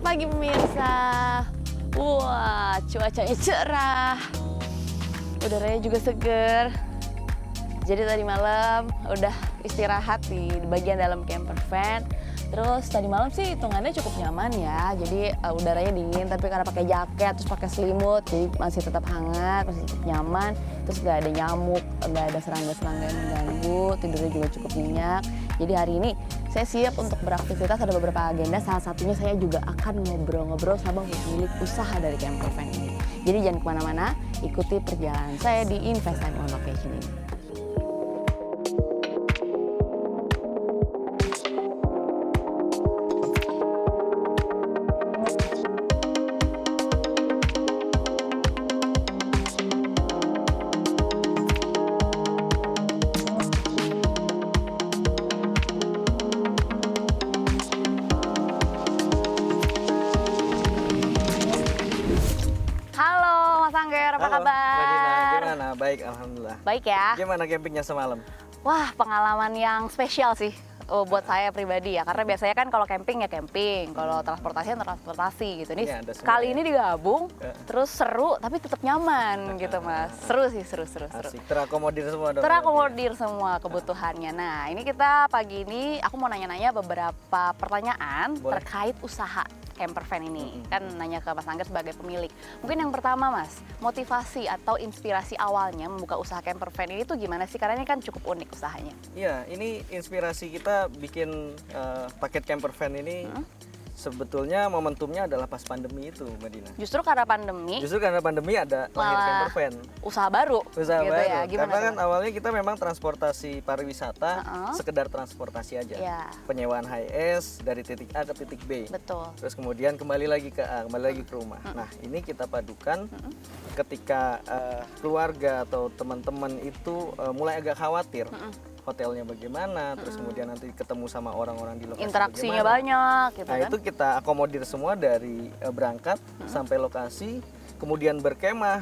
Selamat pagi pemirsa. Wah, cuacanya cerah. Udaranya juga seger. Jadi tadi malam udah istirahat di bagian dalam camper van. Terus tadi malam sih hitungannya cukup nyaman ya. Jadi udaranya dingin tapi karena pakai jaket terus pakai selimut jadi masih tetap hangat, masih tetap nyaman. Terus nggak ada nyamuk, nggak ada serangga-serangga yang mengganggu. Tidurnya juga cukup nyenyak. Jadi hari ini saya siap untuk beraktivitas, ada beberapa agenda. Salah satunya saya juga akan ngobrol-ngobrol sama pemilik usaha dari camper van ini. Jadi jangan kemana-mana, ikuti perjalanan saya di Invest Time on Location ini. Halo Mas Angger, apa Halo, kabar? Mbak Dina. Gimana? Baik, alhamdulillah. Baik ya? Gimana campingnya semalam? Wah, pengalaman yang spesial sih buat saya pribadi ya. Karena biasanya kan kalau camping ya camping, kalau transportasi ya transportasi gitu. Nih Iya, ada semua kali ya. ini digabung, terus seru tapi tetap nyaman gitu Mas. Seru sih, seru. Asik, terakomodir semua dong. Terakomodir semua kebutuhannya. Nah, ini kita pagi ini aku mau nanya-nanya beberapa pertanyaan Boleh. terkait usaha camper van ini. Kan nanya ke Mas Angger sebagai pemilik. Mungkin yang pertama Mas, motivasi atau inspirasi awalnya membuka usaha camper van ini tuh gimana sih? Karena ini kan cukup unik usahanya. Iya, ini inspirasi kita bikin paket camper van ini sebetulnya momentumnya adalah pas pandemi itu, Mbak Dina. Justru karena pandemi, Justru karena pandemi ada lahir Malah camper van. usaha baru Usaha gitu baru. ya. Gimana Karena tuh, kan Mas? awalnya kita memang transportasi pariwisata, Heeh. sekedar transportasi aja. Iya. Penyewaan HIS dari titik A ke titik B. Betul. Terus kemudian kembali lagi ke A, kembali lagi ke rumah. Nah, ini kita padukan ketika keluarga atau teman-teman itu mulai agak khawatir. Hotelnya bagaimana, terus kemudian nanti ketemu sama orang-orang di lokasi Interaksinya bagaimana. banyak gitu Nah, kan. itu kita akomodir semua dari berangkat sampai lokasi, kemudian berkemah,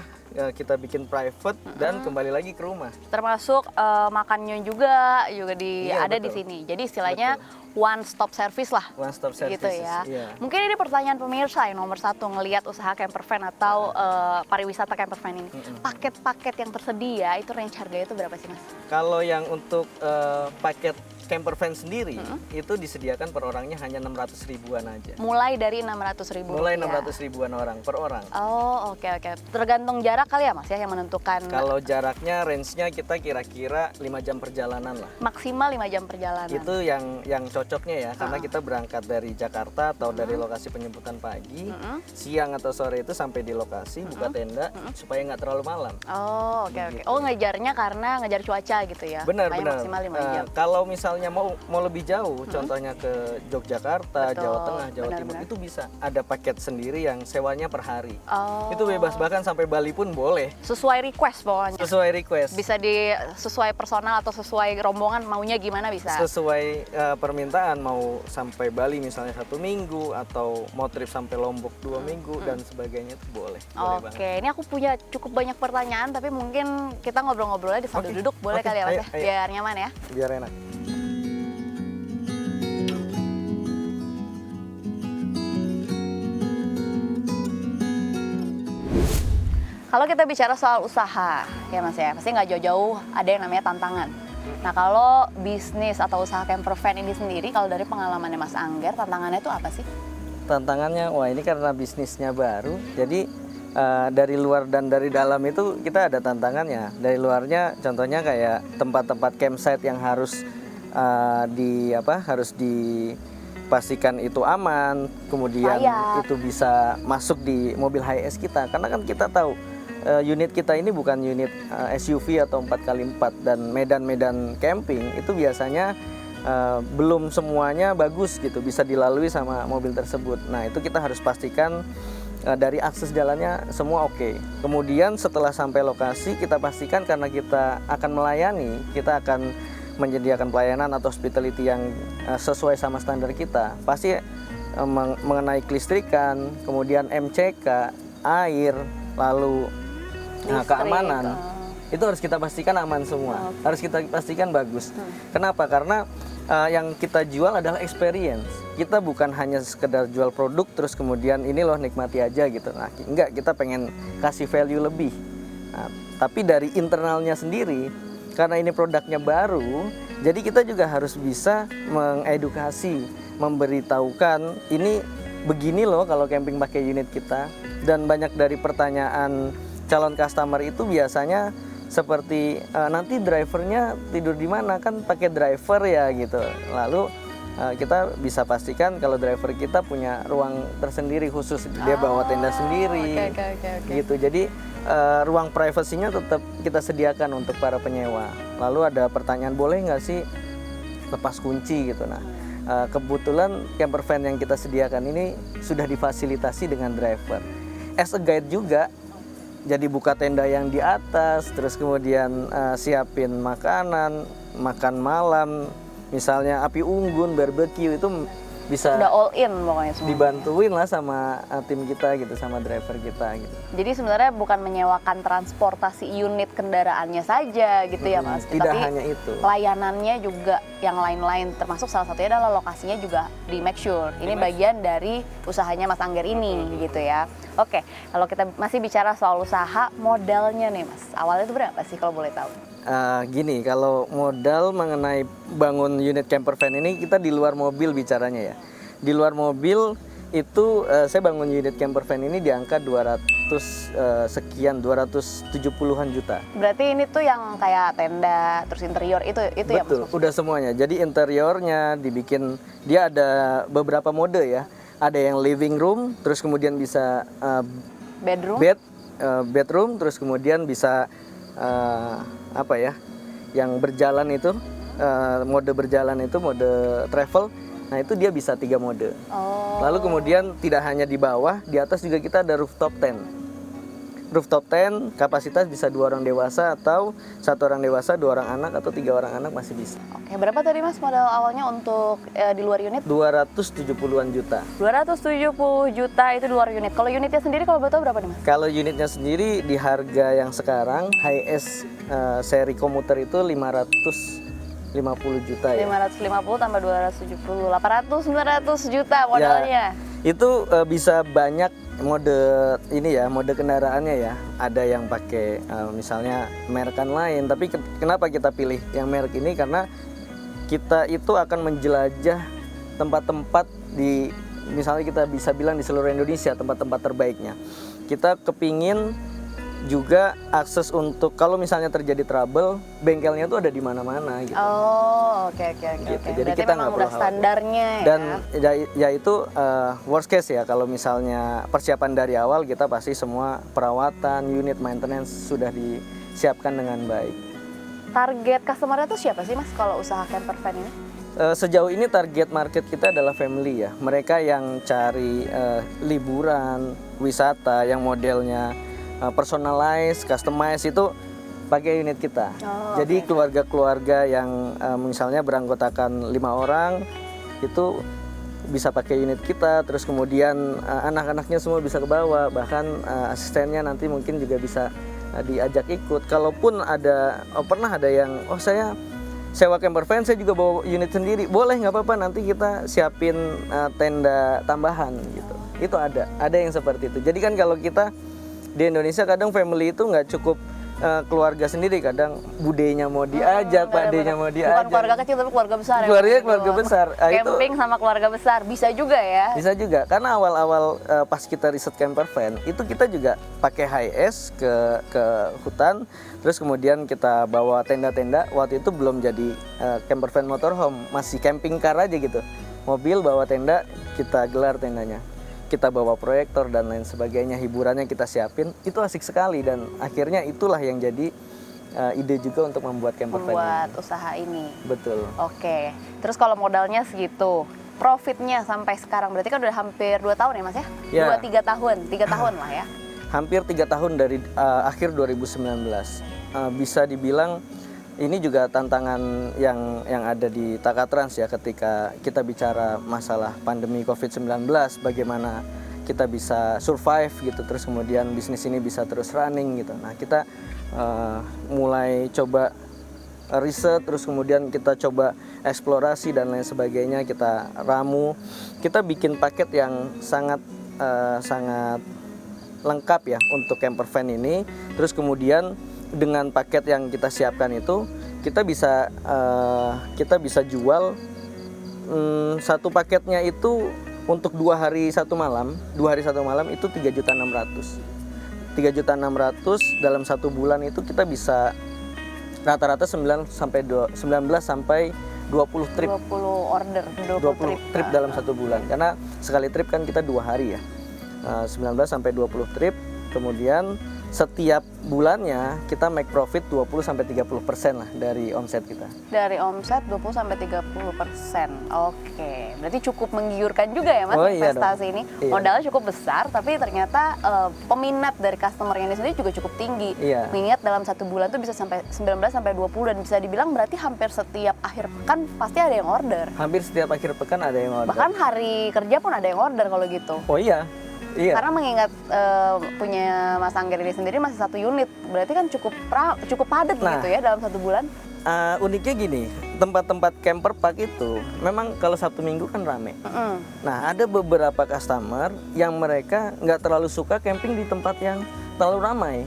kita bikin private dan kembali lagi ke rumah. Termasuk makannya juga Iya, ada di betul. sini. Jadi istilahnya one stop service lah. One stop service. Gitu ya. Iya. Mungkin ini pertanyaan pemirsa yang nomor satu ngelihat usaha camper van atau pariwisata camper van ini. Paket-paket yang tersedia itu range harganya itu berapa sih Mas? Kalau yang untuk paket camper van sendiri itu disediakan per orangnya hanya 600 ribuan aja. Mulai dari 600.000 Mulai rupiah. 600 ribuan orang per orang. Oh oke. Tergantung jarak kali ya Mas ya yang menentukan. Kalau jaraknya range-nya kita kira-kira 5 jam perjalanan lah. Maksimal 5 jam perjalanan. Itu yang cocoknya ya, karena kita berangkat dari Jakarta atau dari lokasi penjemputan pagi, siang atau sore itu sampai di lokasi buka tenda supaya nggak terlalu malam. Oh oke. Oh ngejarnya karena ngejar cuaca gitu ya. Benar, Makanya benar. maksimal 5 jam. Kalau misalnya mau lebih jauh, contohnya ke Yogyakarta, Betul, Jawa Tengah, Jawa benar, Timur, benar. itu bisa ada paket sendiri yang sewanya per hari. Oh. Itu bebas, bahkan sampai Bali pun boleh, Sesuai request pokoknya. sesuai request. Bisa sesuai personal atau sesuai rombongan maunya gimana bisa. Sesuai permintaan, mau sampai Bali misalnya 1 minggu atau mau trip sampai Lombok 2 minggu dan sebagainya itu boleh. Boleh banget. Oke, ini aku punya cukup banyak pertanyaan tapi mungkin kita ngobrol-ngobrolnya di sambil Oke, duduk boleh oke, kali ya Mas ayo, ya? ayo. Biar nyaman ya. Biar enak. Kalau kita bicara soal usaha ya Mas ya, pasti nggak jauh-jauh ada yang namanya tantangan. Nah kalau bisnis atau usaha camper van ini sendiri, kalau dari pengalamannya Mas Angger, tantangannya itu apa sih? Tantangannya, wah ini karena bisnisnya baru, jadi dari luar dan dari dalam itu kita ada tantangannya. Dari luarnya contohnya kayak tempat-tempat campsite yang harus harus dipastikan itu aman, kemudian Layak. itu bisa masuk di mobil HIS kita, karena kan kita tahu unit kita ini bukan unit SUV atau 4x4, dan medan-medan camping itu biasanya belum semuanya bagus gitu bisa dilalui sama mobil tersebut. Nah itu kita harus pastikan dari akses jalannya semua oke. Kemudian setelah sampai lokasi kita pastikan, karena kita akan melayani, kita akan menyediakan pelayanan atau hospitality yang sesuai sama standar kita. Pasti mengenai kelistrikan, kemudian MCK, air, lalu keamanan, itu harus kita pastikan aman semua, harus kita pastikan bagus. Kenapa? Karena yang kita jual adalah experience. Kita bukan hanya sekedar jual produk terus kemudian ini loh nikmati aja gitu. Nah, enggak, kita pengen kasih value lebih. Nah, tapi dari internalnya sendiri, karena ini produknya baru, jadi kita juga harus bisa mengedukasi, memberitahukan ini begini loh kalau camping pakai unit kita. Dan banyak dari pertanyaan calon customer itu biasanya seperti nanti drivernya tidur di mana, kan pakai driver ya gitu. Lalu kita bisa pastikan kalau driver kita punya ruang tersendiri khusus, dia bawa tenda sendiri, gitu. Jadi ruang privasinya tetap kita sediakan untuk para penyewa. Lalu ada pertanyaan, boleh nggak sih lepas kunci gitu. Nah, kebetulan camper van yang kita sediakan ini sudah difasilitasi dengan driver. As a guide juga. Jadi buka tenda yang di atas, terus kemudian siapin makanan, makan malam, misalnya api unggun, barbecue, itu bisa udah all in pokoknya semua. Dibantuin lah sama tim kita gitu, sama driver kita gitu. Jadi sebenarnya bukan menyewakan transportasi unit kendaraannya saja gitu ya Mas. Tidak tapi hanya itu. Layanannya juga yang lain-lain, termasuk salah satunya adalah lokasinya juga di make sure. Ini bagian dari usahanya Mas Angger ini gitu ya. Oke, kalau kita masih bicara soal usaha, modalnya nih Mas, awalnya itu berapa sih kalau boleh tahu? Gini, kalau modal mengenai bangun unit camper van ini, kita di luar mobil bicaranya ya. Di luar mobil itu saya bangun unit camper van ini di angka 200 sekian, 270-an juta. Berarti ini tuh yang kayak tenda, terus interior itu ya Mas? Betul, udah semuanya. Jadi interiornya dibikin, dia ada beberapa mode ya. Ada yang living room, terus kemudian bisa bedroom, terus kemudian bisa apa ya, yang berjalan itu, mode berjalan itu mode travel. Nah itu dia bisa 3 mode. Lalu kemudian tidak hanya di bawah, di atas juga kita ada rooftop tent. Rooftop tent kapasitas bisa 2 orang dewasa, atau 1 orang dewasa, 2 orang anak, atau 3 orang anak masih bisa. Oke, berapa tadi Mas modal awalnya untuk di luar unit? 270-an juta. 270 juta itu di luar unit. Kalau unitnya sendiri kalau betul berapa nih Mas? Kalau unitnya sendiri di harga yang sekarang HS seri komuter itu 550 juta ya. 550 tambah 270, 800, 900 juta modalnya. Ya, itu bisa banyak mode ini ya, mode kendaraannya ya. Ada yang pakai misalnya merekan lain, tapi kenapa kita pilih yang merek ini? Karena kita itu akan menjelajah tempat-tempat di, misalnya kita bisa bilang di seluruh Indonesia, tempat-tempat terbaiknya. Kita kepingin juga akses untuk kalau misalnya terjadi trouble, bengkelnya tuh ada di mana-mana gitu. Oke. Gitu. Jadi berarti kita memang nggak udah perlu standarnya ya. Dan ya itu worst case ya, kalau misalnya persiapan dari awal kita pasti semua perawatan, unit maintenance sudah disiapkan dengan baik. Target customer-nya tuh siapa sih Mas kalau usaha camper van ini? Sejauh ini target market kita adalah family ya. Mereka yang cari liburan, wisata yang modelnya personalize, customize, itu pakai unit kita. Jadi keluarga-keluarga yang misalnya beranggotakan 5 orang itu bisa pakai unit kita. Terus kemudian anak-anaknya semua bisa ke bawah, bahkan asistennya nanti mungkin juga bisa diajak ikut. Kalaupun ada pernah ada yang saya sewa camper van, saya juga bawa unit sendiri, boleh, nggak apa-apa, nanti kita siapin tenda tambahan gitu. Itu ada yang seperti itu. Jadi kan kalau kita di Indonesia kadang family itu nggak cukup keluarga sendiri, kadang budenya mau diajak, Pak D-nya mau diajak. Bukan keluarga kecil tapi keluarga besar. Keluarga besar. Camping sama keluarga besar bisa juga ya. Bisa juga, karena awal-awal pas kita riset camper van itu kita juga pakai HiS ke hutan, terus kemudian kita bawa tenda-tenda. Waktu itu belum jadi camper van motorhome, masih camping car aja gitu. Mobil bawa tenda, kita gelar tendanya. Kita bawa proyektor dan lain sebagainya, hiburannya kita siapin, itu asik sekali. Dan akhirnya itulah yang jadi ide juga untuk membuat camper van membuat usaha ini. Betul. Oke, terus kalau modalnya segitu, profitnya sampai sekarang berarti kan udah hampir 2 tahun ya Mas ya? Ya. 2-3 tahun, 3 tahun lah ya. Hampir 3 tahun dari akhir 2019. Bisa dibilang ini juga tantangan yang ada di Takatrans ya, ketika kita bicara masalah pandemi COVID-19, bagaimana kita bisa survive gitu, terus kemudian bisnis ini bisa terus running gitu. Nah kita mulai coba riset, terus kemudian kita coba eksplorasi dan lain sebagainya, kita ramu. Kita bikin paket yang sangat sangat lengkap ya untuk camper van ini. Terus kemudian dengan paket yang kita siapkan itu kita bisa jual satu paketnya itu untuk 2 hari 1 malam itu 3.600.000. 3.600.000 dalam 1 bulan itu kita bisa rata-rata 19 sampai 20 trip. 20 order, 20 trip dalam 1 bulan. Karena sekali trip kan kita 2 hari ya. 19 sampai 20 trip. Kemudian setiap bulannya kita make profit 20 sampai 30% lah dari omset kita. Dari omset 20 sampai 30%. Oke, berarti cukup menggiurkan juga ya Mas investasi ini. Iya. Modalnya cukup besar, tapi ternyata peminat dari customer-nya ini sendiri juga cukup tinggi. Iya. Mengingat dalam 1 bulan tuh bisa sampai 19 sampai 20 dan bisa dibilang berarti hampir setiap akhir pekan pasti ada yang order. Hampir setiap akhir pekan ada yang order. Bahkan hari kerja pun ada yang order kalau gitu. Oh iya. Iya. Karena mengingat punya Mas Angger ini sendiri masih 1 unit, berarti kan cukup padat gitu ya dalam 1 bulan. Uniknya gini, tempat-tempat camper park itu memang kalau Sabtu Minggu kan rame. Nah, ada beberapa customer yang mereka nggak terlalu suka camping di tempat yang terlalu ramai.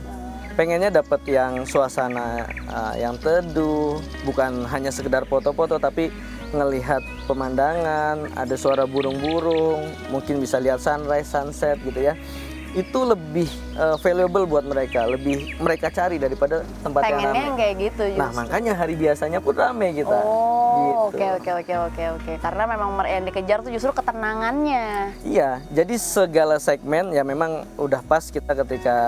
Pengennya dapat yang suasana yang teduh, bukan hanya sekedar foto-foto, tapi ngelihat pemandangan, ada suara burung-burung, mungkin bisa lihat sunrise, sunset gitu ya. Itu lebih valuable buat mereka, lebih mereka cari daripada tempat yang ramai. Pengennya yang kayak gitu justru. Nah, makanya hari biasanya pun rame kita. Oh, gitu. Oke. Karena memang yang dikejar tuh justru ketenangannya. Iya, jadi segala segmen ya memang udah pas kita ketika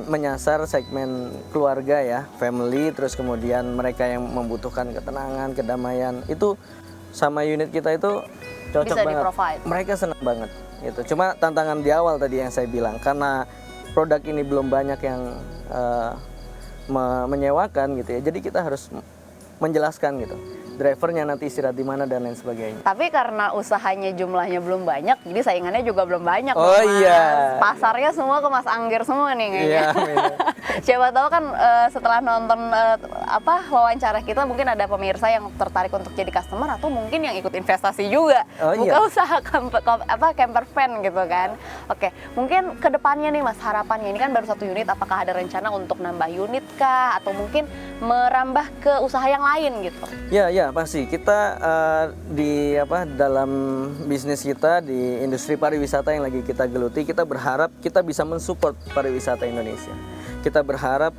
menyasar segmen keluarga ya, family, terus kemudian mereka yang membutuhkan ketenangan, kedamaian, itu sama unit kita itu cocok bisa banget. di-provide. Mereka senang banget gitu. Cuma tantangan di awal tadi yang saya bilang, karena produk ini belum banyak yang menyewakan gitu ya. Jadi kita harus menjelaskan gitu. Drivernya nanti istirahat di mana dan lain sebagainya. Tapi karena usahanya jumlahnya belum banyak, jadi saingannya juga belum banyak. Oh Mas. iya. Pasarnya semua ke Mas Angger semua nih kayaknya. Iya. Siapa tahu kan setelah nonton wawancara kita mungkin ada pemirsa yang tertarik untuk jadi customer atau mungkin yang ikut investasi juga. Oh, buka iya. usaha camper van gitu kan. Oke, mungkin ke depannya nih Mas, harapannya ini kan baru 1 unit, apakah ada rencana untuk nambah unit kah atau mungkin merambah ke usaha yang lain gitu? Ya pasti kita dalam bisnis kita di industri pariwisata yang lagi kita geluti, kita berharap kita bisa mensupport pariwisata Indonesia. Kita berharap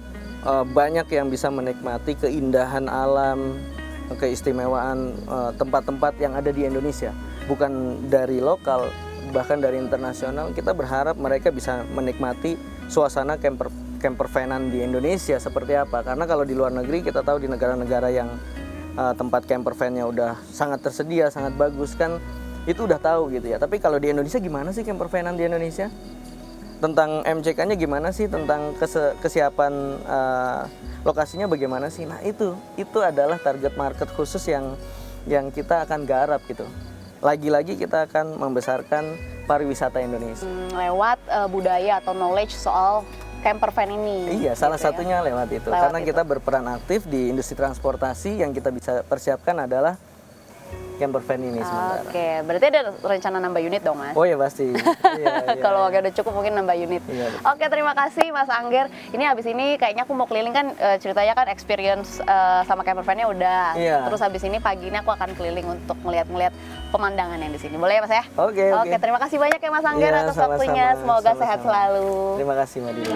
banyak yang bisa menikmati keindahan alam, keistimewaan tempat-tempat yang ada di Indonesia, bukan dari lokal bahkan dari internasional. Kita berharap mereka bisa menikmati suasana camper vanan di Indonesia seperti apa, karena kalau di luar negeri kita tahu di negara-negara yang tempat camper van-nya udah sangat tersedia, sangat bagus kan, itu udah tahu gitu ya. Tapi kalau di Indonesia gimana sih camper vanan di Indonesia? Tentang MCK-nya gimana sih? Tentang kesiapan lokasinya bagaimana sih? Nah itu adalah target market khusus yang kita akan garap gitu. Lagi-lagi kita akan membesarkan pariwisata Indonesia. Lewat budaya atau knowledge soal camper van ini. Iya, salah satunya lewat itu. Karena kita berperan aktif di industri transportasi, yang kita bisa persiapkan adalah camper van ini sementara. Oke, berarti ada rencana nambah unit dong Mas? Oh ya pasti. Iya. Kalau udah cukup mungkin nambah unit. Iya, Oke, terima kasih Mas Angger. Ini habis ini kayaknya aku mau keliling kan, ceritanya kan experience sama camper van-nya udah. Iya. Terus habis ini pagi ini aku akan keliling untuk ngeliat-ngeliat pemandangan yang di sini. Boleh ya Mas ya? Oke. Terima kasih banyak ya Mas Angger Iya, atas sama-sama, waktunya. Semoga sehat sama-sama. selalu. Terima kasih Madila.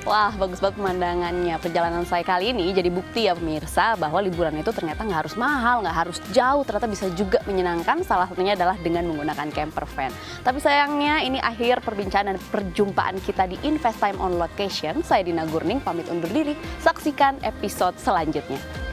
Wah, bagus banget pemandangannya. Perjalanan saya kali ini jadi bukti ya pemirsa bahwa liburan itu ternyata nggak harus mahal, nggak harus jauh, ternyata bisa juga menyenangkan. Salah satunya adalah dengan menggunakan camper van. Tapi sayangnya ini akhir perbincangan dan perjumpaan kita di Invest Time on Location. Saya Dina Gurning pamit undur diri. Saksikan episode selanjutnya.